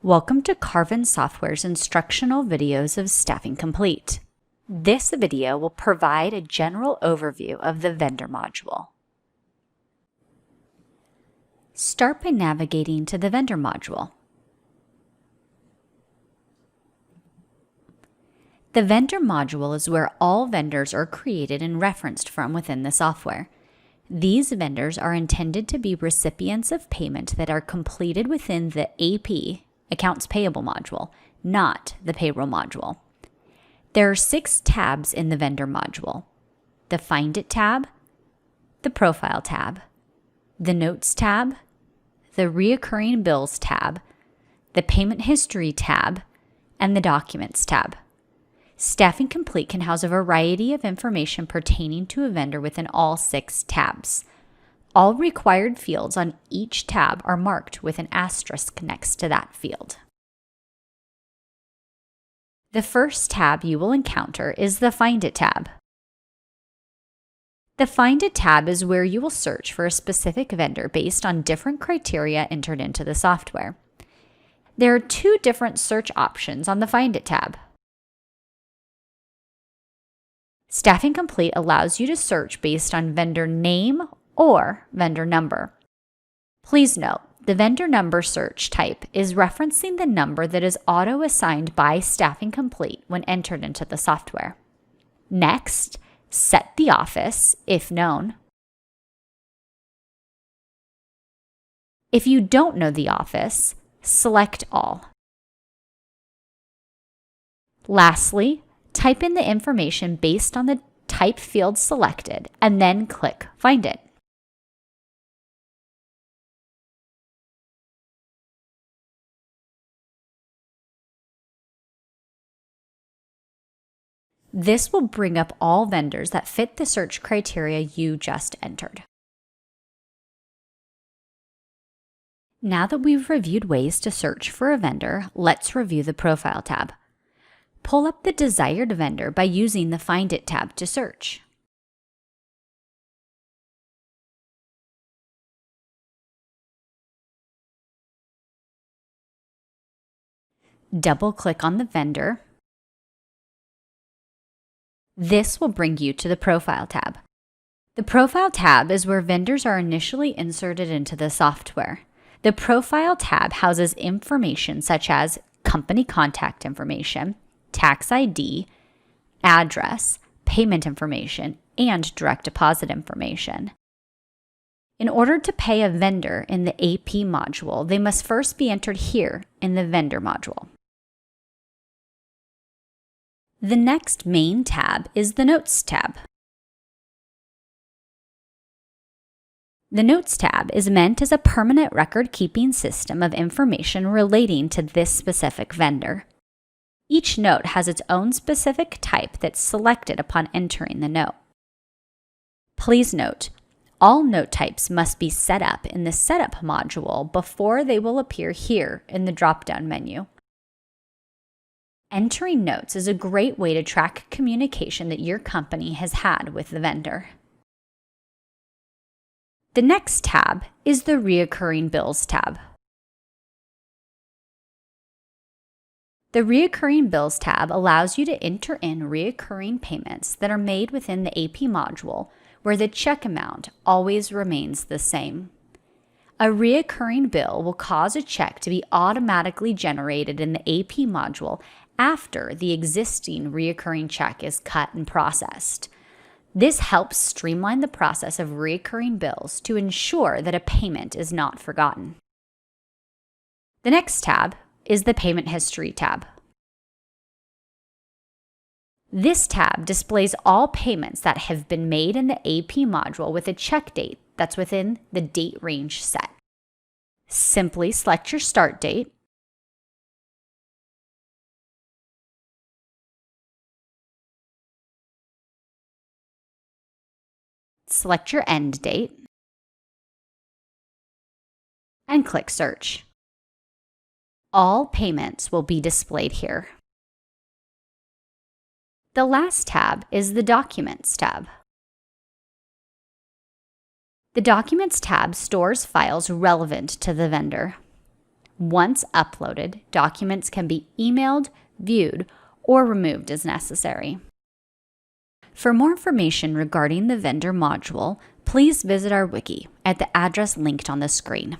Welcome to Carvin Software's instructional videos of Staffing Complete. This video will provide a general overview of the vendor module. Start by navigating to the vendor module. The vendor module is where all vendors are created and referenced from within the software. These vendors are intended to be recipients of payment that are completed within the AP, Accounts Payable module, not the Payroll module. There are 6 tabs in the vendor module: the Find It tab, the Profile tab, the Notes tab, the Reoccurring Bills tab, the Payment History tab, and the Documents tab. Staffing Complete can house a variety of information pertaining to a vendor within all 6 tabs. All required fields on each tab are marked with an asterisk next to that field. The first tab you will encounter is the Find It tab. The Find It tab is where you will search for a specific vendor based on different criteria entered into the software. There are 2 different search options on the Find It tab. Staffing Complete allows you to search based on vendor name or vendor number. Please note, the vendor number search type is referencing the number that is auto-assigned by Staffing Complete when entered into the software. Next, set the office, if known. If you don't know the office, select all. Lastly, type in the information based on the type field selected and then click Find It. This will bring up all vendors that fit the search criteria you just entered. Now that we've reviewed ways to search for a vendor, let's review the Profile tab. Pull up the desired vendor by using the Find It tab to search. Double-click on the vendor. This will bring you to the Profile tab. The Profile tab is where vendors are initially inserted into the software. The Profile tab houses information such as company contact information, tax ID, address, payment information, and direct deposit information. In order to pay a vendor in the AP module, they must first be entered here in the Vendor module. The next main tab is the Notes tab. The Notes tab is meant as a permanent record-keeping system of information relating to this specific vendor. Each note has its own specific type that's selected upon entering the note. Please note, all note types must be set up in the Setup module before they will appear here in the drop-down menu. Entering notes is a great way to track communication that your company has had with the vendor. The next tab is the Reoccurring Bills tab. The Reoccurring Bills tab allows you to enter in reoccurring payments that are made within the AP module, where the check amount always remains the same. A reoccurring bill will cause a check to be automatically generated in the AP module after the existing reoccurring check is cut and processed. This helps streamline the process of reoccurring bills to ensure that a payment is not forgotten. The next tab is the Payment History tab. This tab displays all payments that have been made in the AP module with a check date that's within the date range set. Simply select your start date, select your end date, and click Search. All payments will be displayed here. The last tab is the Documents tab. The Documents tab stores files relevant to the vendor. Once uploaded, documents can be emailed, viewed, or removed as necessary. For more information regarding the vendor module, please visit our wiki at the address linked on the screen.